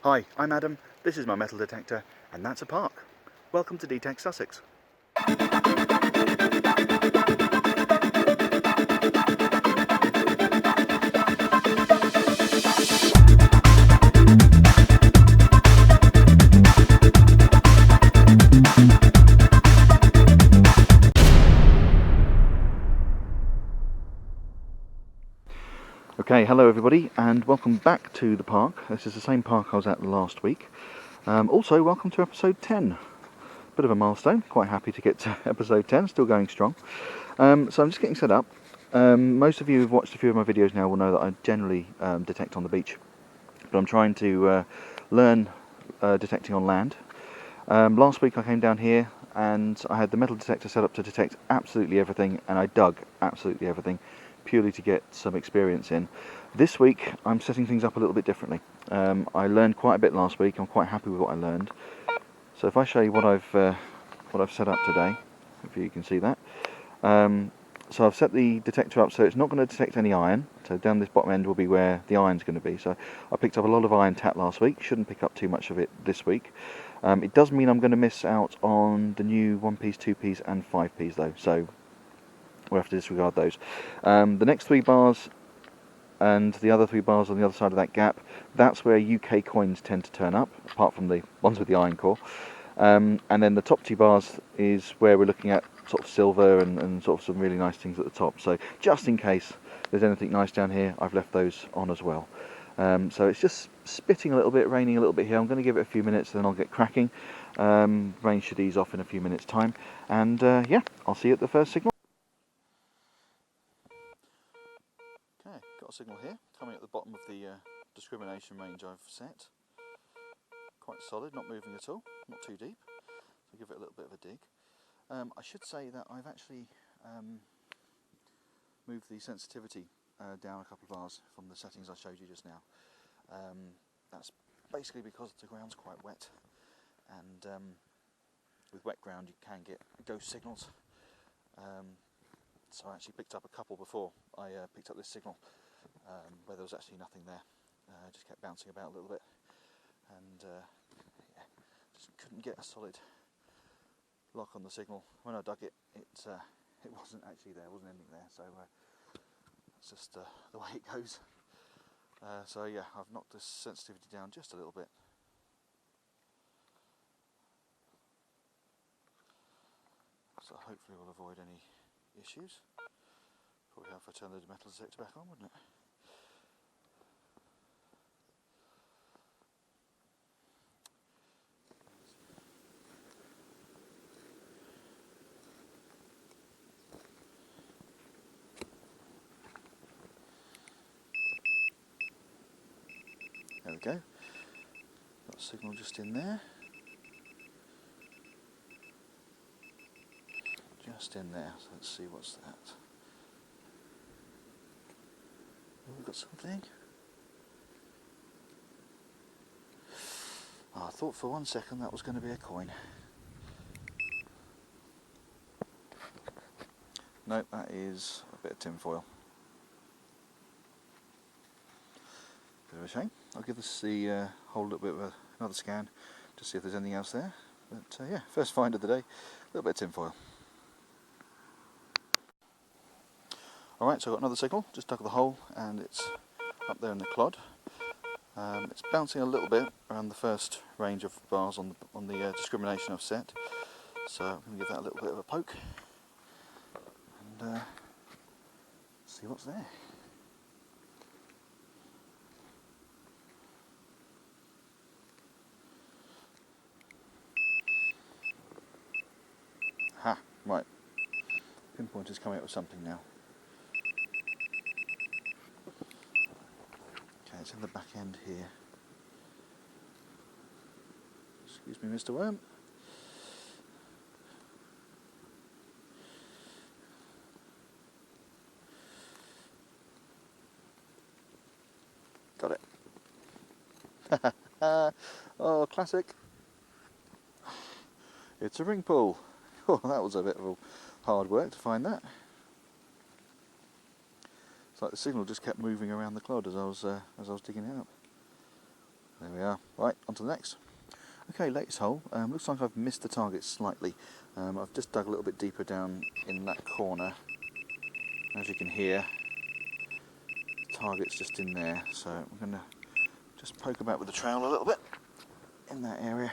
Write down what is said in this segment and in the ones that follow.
Hi, I'm Adam, this is my metal detector, and that's a park. Welcome to D-tekt Sussex. Okay, hello everybody, and welcome back to the park. This is the same park I was at last week. Also, welcome to episode 10. Bit of a milestone, quite happy to get to episode 10, still going strong. So I'm just getting set up. Most of you who've watched a few of my videos now will know that I generally detect on the beach, but I'm trying to learn detecting on land. Last week I came down here and I had the metal detector set up to detect absolutely everything, and I dug absolutely everything, purely to get some experience in. This week I'm setting things up a little bit differently. I learned quite a bit last week. I'm quite happy with what I learned. So if I show you what I've set up today, if you can see that. So I've set the detector up so it's not going to detect any iron. So down this bottom end will be where the iron's going to be. So I picked up a lot of iron tap last week. Shouldn't pick up too much of it this week. It does mean I'm going to miss out on the new 1Ps, 2Ps and 5Ps though. So we'll have to disregard those. The next 3 bars and the other 3 bars on the other side of that gap, that's where UK coins tend to turn up, apart from the ones with the iron core. And then the top 2 bars is where we're looking at sort of silver and sort of some really nice things at the top. So just in case there's anything nice down here, I've left those on as well. So it's just spitting a little bit, raining a little bit here. I'm going to give it a few minutes, then I'll get cracking. Rain should ease off in a few minutes' time. And yeah, I'll see you at the first signal. Okay, got a signal here, coming at the bottom of the discrimination range I've set. Quite solid, not moving at all, not too deep. So give it a little bit of a dig. I should say that I've actually moved the sensitivity down a couple of bars from the settings I showed you just now. That's basically because the ground's quite wet, and with wet ground you can get ghost signals. So I actually picked up a couple before I picked up this signal, where there was actually nothing there. Just kept bouncing about a little bit, and yeah, just couldn't get a solid lock on the signal. When I dug it, it wasn't actually there, wasn't anything there, so it's just the way it goes. So yeah, I've knocked the sensitivity down just a little bit. So hopefully we'll avoid any issues. Probably have to turn the metal detector back on, wouldn't it? There we go. Got a signal just in there. Just in there. So let's see what's that. Oh, we've got something. Oh, I thought for one second that was going to be a coin. No, that is a bit of tin foil. Bit of a shame. I'll give this the whole little bit of another scan to see if there's anything else there. But yeah, first find of the day, a little bit of tin foil. Alright, so I've got another signal, just dug the hole and it's up there in the clod. It's bouncing a little bit around the first range of bars on the discrimination I've set. So I'm going to give that a little bit of a poke and see what's there. Ha, right. Pinpointer's coming up with something now. Okay, it's in the back end here. Excuse me, Mr. Worm. Got it. Oh, classic. It's a ring pull. Oh, that was a bit of hard work to find that. It's like the signal just kept moving around the clod as I was digging it up. There we we are. Right, on to the next. Okay, latest hole. Looks like I've missed the target slightly. I've just dug a little bit deeper down in that corner. As you can hear, the target's just in there, so I'm going to just poke about with the trowel a little bit in that area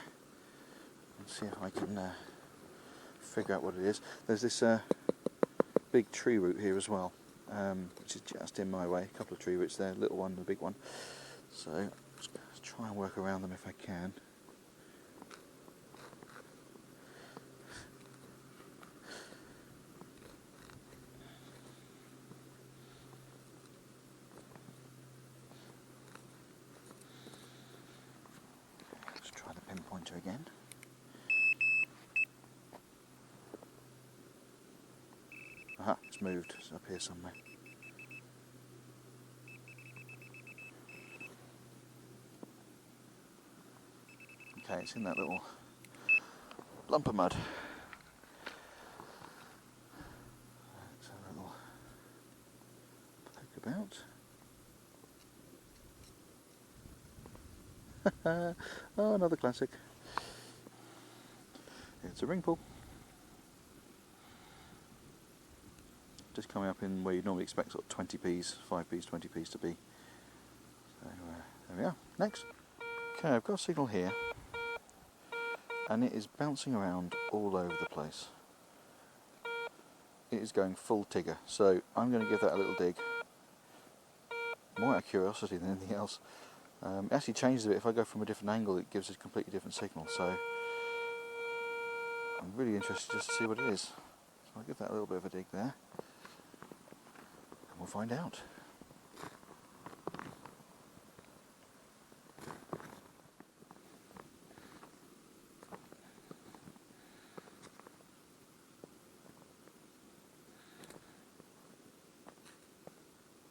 and see if I can figure out what it is. There's this big tree root here as well, which is just in my way. A couple of tree roots there, little one and a big one. So just try and work around them if I can. Let's try the pinpointer again. Aha, it's moved. It's up here somewhere. Okay, it's in that little lump of mud. Let's have a little poke about. Oh, another classic. It's a ring pull. Just coming up in where you'd normally expect sort of 20p's, 5p's, 20p's to be. So there we are. Next. Okay, I've got a signal here, and it is bouncing around all over the place. It is going full Tigger, so I'm going to give that a little dig. More out of curiosity than anything else. It actually changes a bit. If I go from a different angle, it gives a completely different signal, so I'm really interested just to see what it is. So I'll give that a little bit of a dig there, and we'll find out.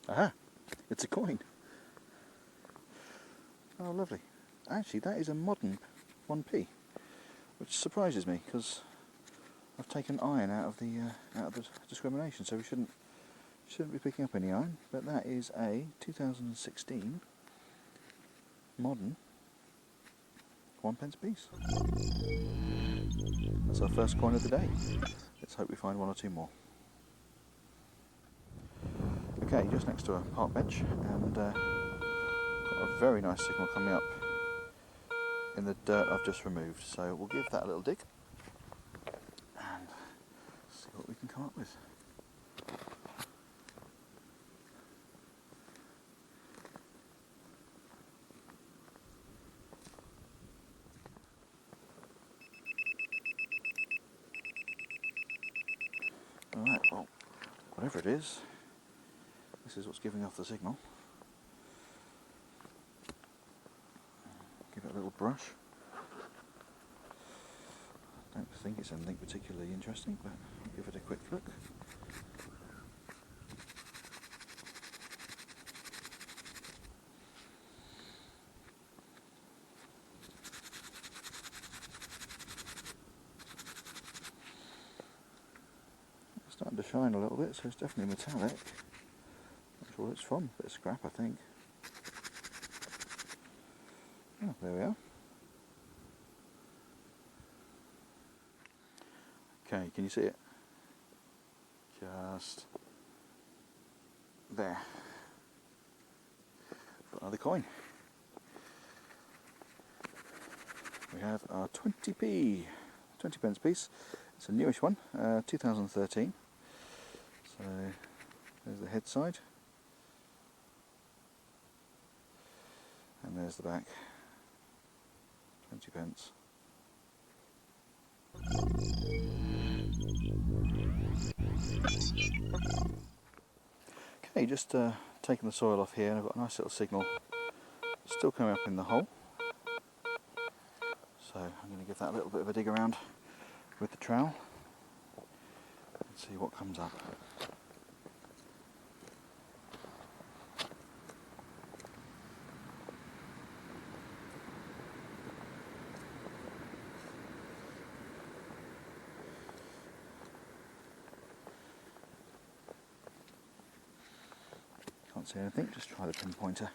Aha! It's a coin! Oh, lovely. Actually, that is a modern 1p, which surprises me because I've taken iron out of the discrimination, so we shouldn't be picking up any iron. But that is a 2016 modern 1p piece. That's our first coin of the day. Let's hope we find one or two more. Okay, just next to a park bench, and got a very nice signal coming up in the dirt I've just removed, so we'll give that a little dig and see what we can come up with. Alright, well, whatever it is, this is what's giving off the signal. Give it a little brush. I don't think it's anything particularly interesting, but I'll give it a quick look. It's starting to shine a little bit, so it's definitely metallic. Not sure what it's from, a bit of scrap I think. Oh, there we are. Okay, can you see it? Just there. Got another coin. We have our 20p, 20p piece. It's a newish one, 2013. So there's the head side, and there's the back. 20p. Okay, just taking the soil off here, and I've got a nice little signal still coming up in the hole. So I'm going to give that a little bit of a dig around with the trowel and see what comes up. Can't see anything, just try the pinpointer.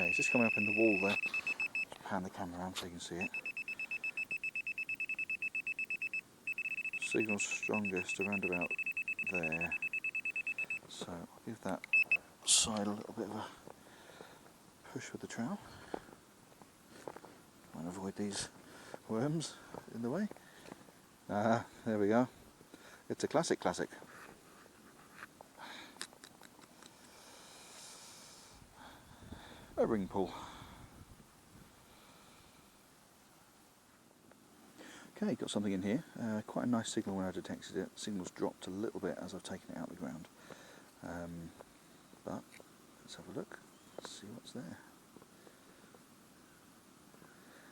Okay, it's just coming up in the wall there. Just pan the camera around so you can see it. Signal's strongest around about there. So I'll give that side a little bit of a push with the trowel. Try and avoid these worms in the way. There we go. It's a classic. A ring pull. Okay, got something in here. Quite a nice signal when I detected it. The signal's dropped a little bit as I've taken it out of the ground. But let's have a look. Let's see what's there.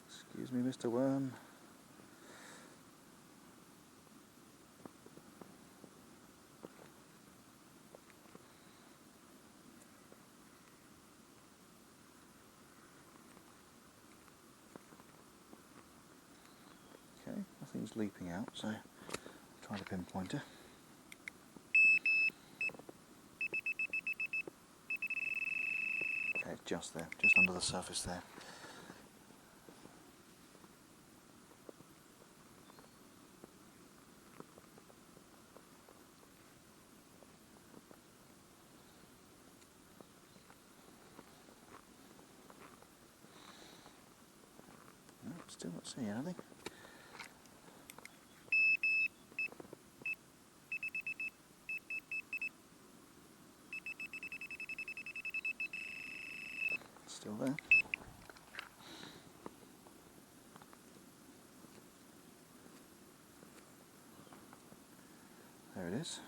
Excuse me, Mr. Worm. Okay, nothing's leaping out, so I'll try the pinpointer. Okay, just there, just under the surface there. No, still not seeing anything. Still there. There it is.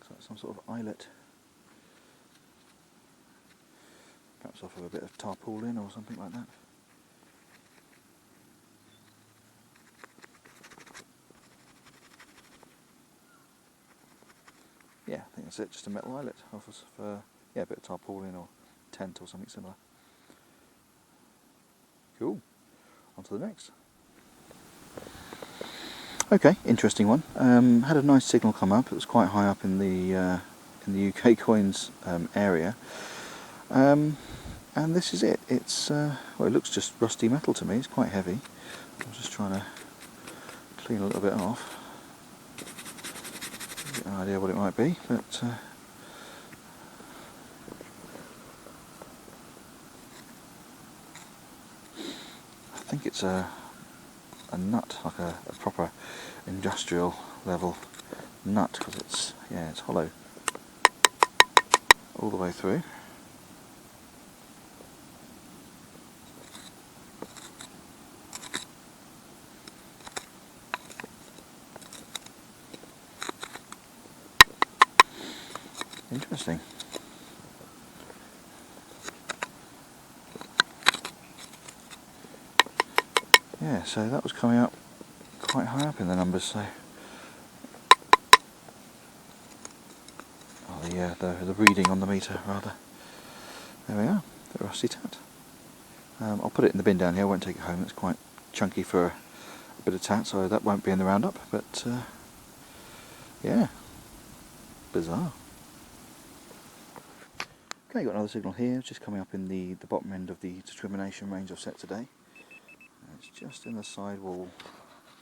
Looks like some sort of eyelet. Perhaps off of a bit of tarpaulin or something like that. Yeah, I think that's it, just a metal eyelet off of a bit of tarpaulin or tent or something similar. Cool. On to the next. Okay, interesting one. Had a nice signal come up. It was quite high up in the UK coins area. And this is it. It's well, it looks just rusty metal to me. It's quite heavy. I'm just trying to clean a little bit off. Get an idea what it might be, but I think it's a nut, like a proper industrial level nut, because it's hollow all the way through. Interesting. Yeah, so that was coming up quite high up in the numbers, so the reading on the meter rather. There we are, the rusty tat. I'll put it in the bin down here. I won't take it home. It's quite chunky for a bit of tat, so that won't be in the roundup. But yeah, bizarre. Okay, got another signal here. It's just coming up in the bottom end of the discrimination range I've set today. It's just in the side wall.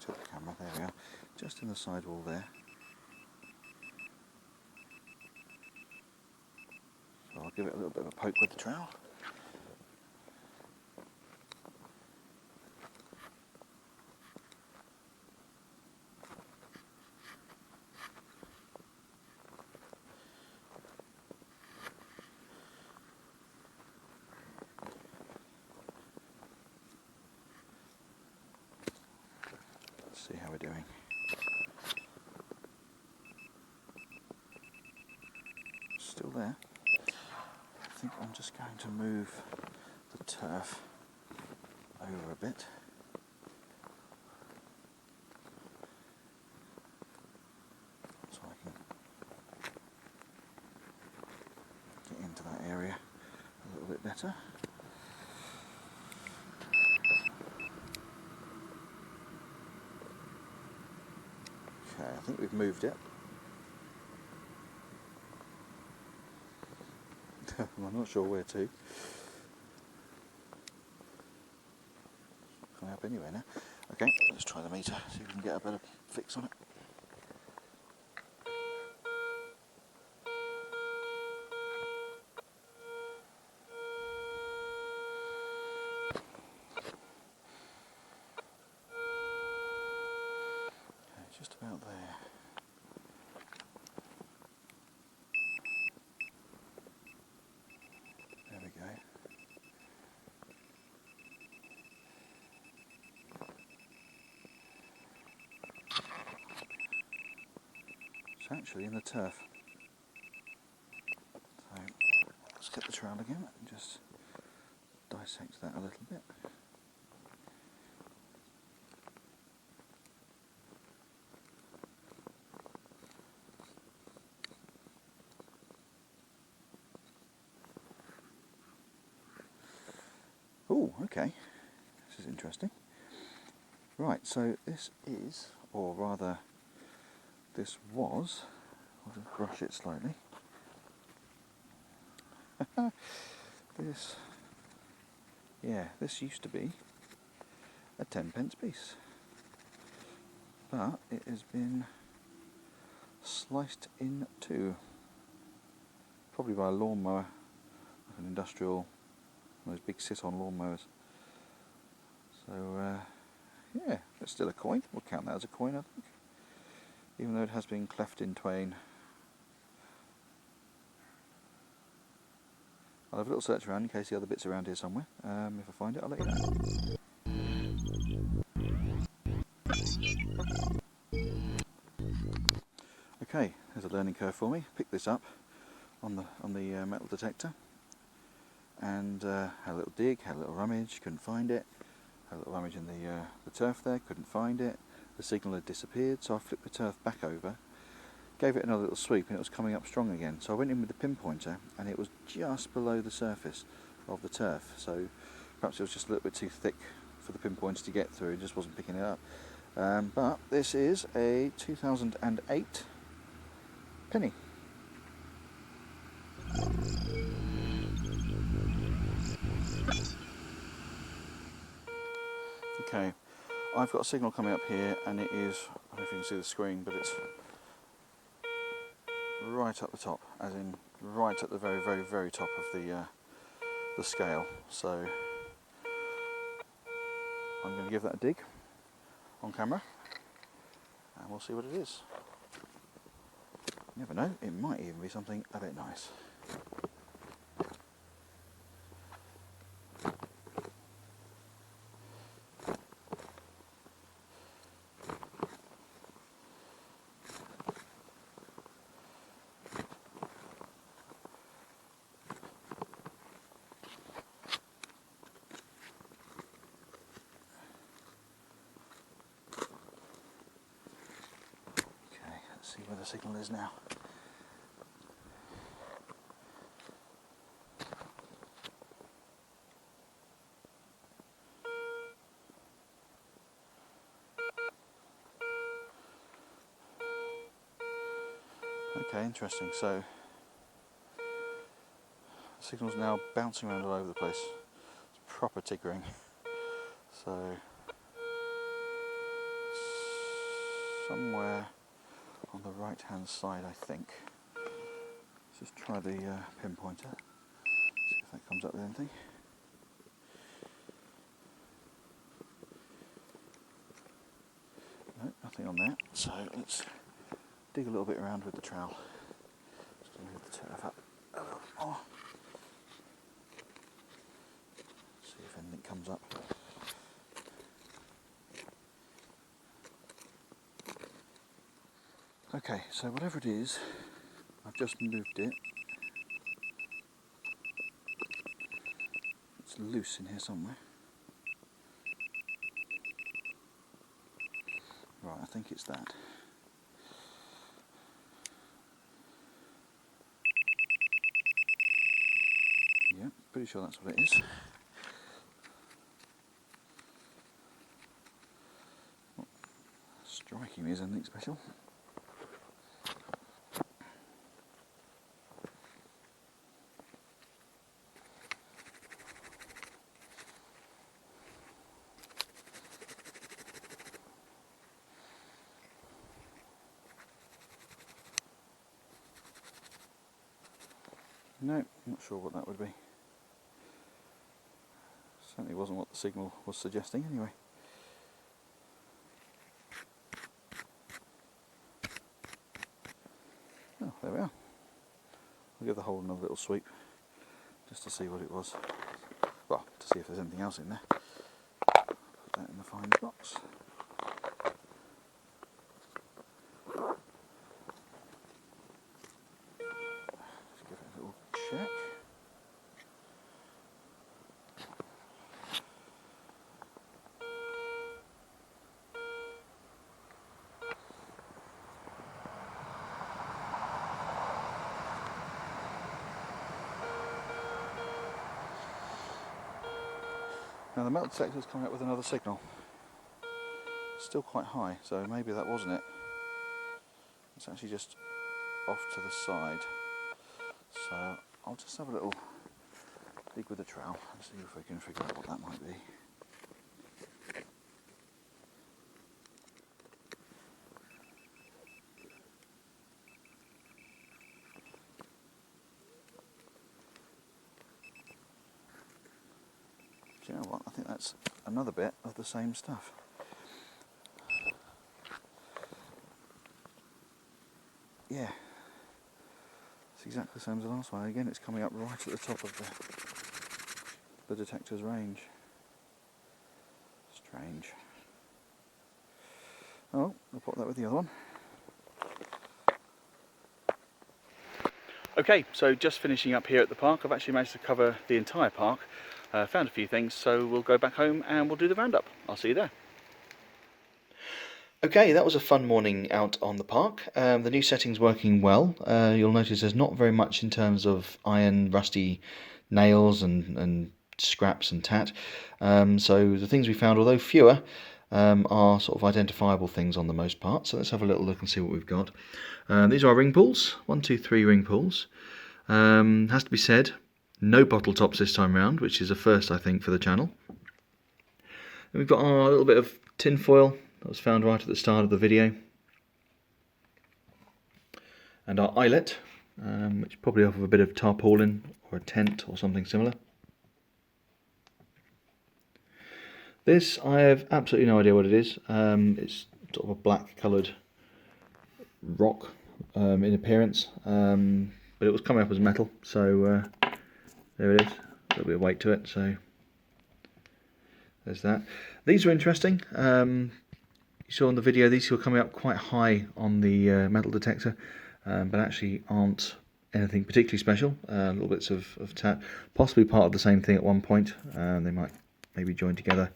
Tilt the camera. There we are. Just in the side wall there. So I'll give it a little bit of a poke with the trowel. Let's see how we're doing. Still there. I think I'm just going to move the turf over a bit. So I can get into that area a little bit better. Okay, I think we've moved it. I'm not sure where to. Coming up anyway now. Okay, let's try the meter, see if we can get a better fix on it. Okay, just about there. There we go. It's actually in the turf. So let's get the trowel again and just dissect that a little bit. Oh, okay. This is interesting. Right, so this is, or rather, this was, I'll just brush it slightly. This used to be a 10p piece, but it has been sliced in two, probably by a lawnmower, like an industrial, one of those big sit-on lawnmowers. So yeah, it's still a coin. We'll count that as a coin, I think, even though it has been cleft in twain. I'll have a little search around in case the other bit's around here somewhere. If I find it, I'll let you know. Okay, there's a learning curve for me. Picked this up on the metal detector, and had a little dig, had a little rummage, couldn't find it. Had a little rummage in the turf there, couldn't find it. The signal had disappeared, so I flipped the turf back over, gave it another little sweep, and it was coming up strong again. So I went in with the pinpointer, and it was just below the surface of the turf. So perhaps it was just a little bit too thick for the pinpointer to get through. It just wasn't picking it up. But this is a 2008 penny. Okay, I've got a signal coming up here, and it is, I don't know if you can see the screen, but it's right up the top, as in right at the very, very, very top of the scale. So I'm going to give that a dig on camera, and we'll see what it is. You never know, it might even be something a bit nice. See where the signal is now. Okay, interesting. So the signal's now bouncing around all over the place. It's proper tickering. So somewhere on the right hand side, I think. Let's just try the pinpointer, see if that comes up with anything. No, nothing on there. So let's dig a little bit around with the trowel. Just move the turf up a little more. See if anything comes up. Okay, so whatever it is, I've just moved it. It's loose in here somewhere. Right, I think it's that. Yeah, pretty sure that's what it is. Not striking me as anything special. No, not sure what that would be. Certainly wasn't what the signal was suggesting anyway. Oh, there we are. We'll give the hole another little sweep just to see what it was. Well, to see if there's anything else in there. Put that in the fines box. Let's give it a little check. Now the metal detector's coming up with another signal. Still quite high, so maybe that wasn't it. It's actually just off to the side. So I'll just have a little dig with the trowel and see if we can figure out what that might be. Do you know what? I think that's another bit of the same stuff. Yeah, it's exactly the same as the last one. Again, it's coming up right at the top of the detector's range. Strange. Oh, I'll pop that with the other one. Okay, so just finishing up here at the park. I've actually managed to cover the entire park. Found a few things, so we'll go back home and we'll do the roundup. I'll see you there. Okay, that was a fun morning out on the park. The new setting's working well. You'll notice there's not very much in terms of iron, rusty nails and scraps and tat. So the things we found, although fewer, are sort of identifiable things on the most part. So let's have a little look and see what we've got. These are our ring pulls, 1, 2, 3 ring pulls. Has to be said, no bottle tops this time round, which is a first, I think, for the channel. And we've got our little bit of tin foil that was found right at the start of the video, and our eyelet, which probably off of a bit of tarpaulin or a tent or something similar. This, I have absolutely no idea what it is. It's sort of a black coloured rock in appearance, but it was coming up as metal, so there it is, a little bit of weight to it, so there's that. These are interesting. You saw in the video these were coming up quite high on the metal detector, but actually aren't anything particularly special. Little bits of tat, possibly part of the same thing at one point. They might maybe join together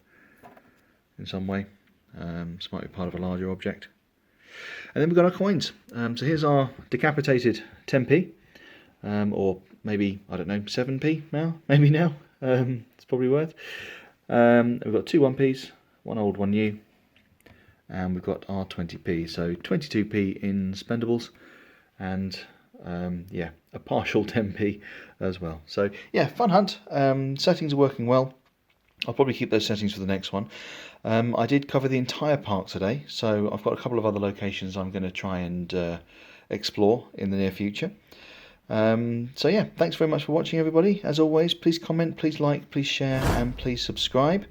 in some way. This might be part of a larger object. And then we've got our coins. So here's our decapitated 10p, or maybe, I don't know, 7p now, maybe now. It's probably worth. We've got 2 1p's, one old, one new. And we've got our 20p, so 22p in spendables, and yeah, a partial 10p as well. So yeah, fun hunt. Settings are working well. I'll probably keep those settings for the next one. I did cover the entire park today, so I've got a couple of other locations I'm going to try and explore in the near future. So yeah, thanks very much for watching, everybody. As always, please comment, please like, please share, and please subscribe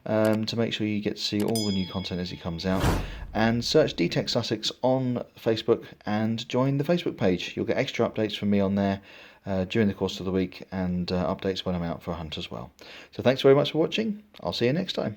to make sure you get to see all the new content as it comes out. And search D-tekt Sussex on Facebook and join the Facebook page. You'll get extra updates from me on there during the course of the week, and updates when I'm out for a hunt as well. So thanks very much for watching. I'll see you next time.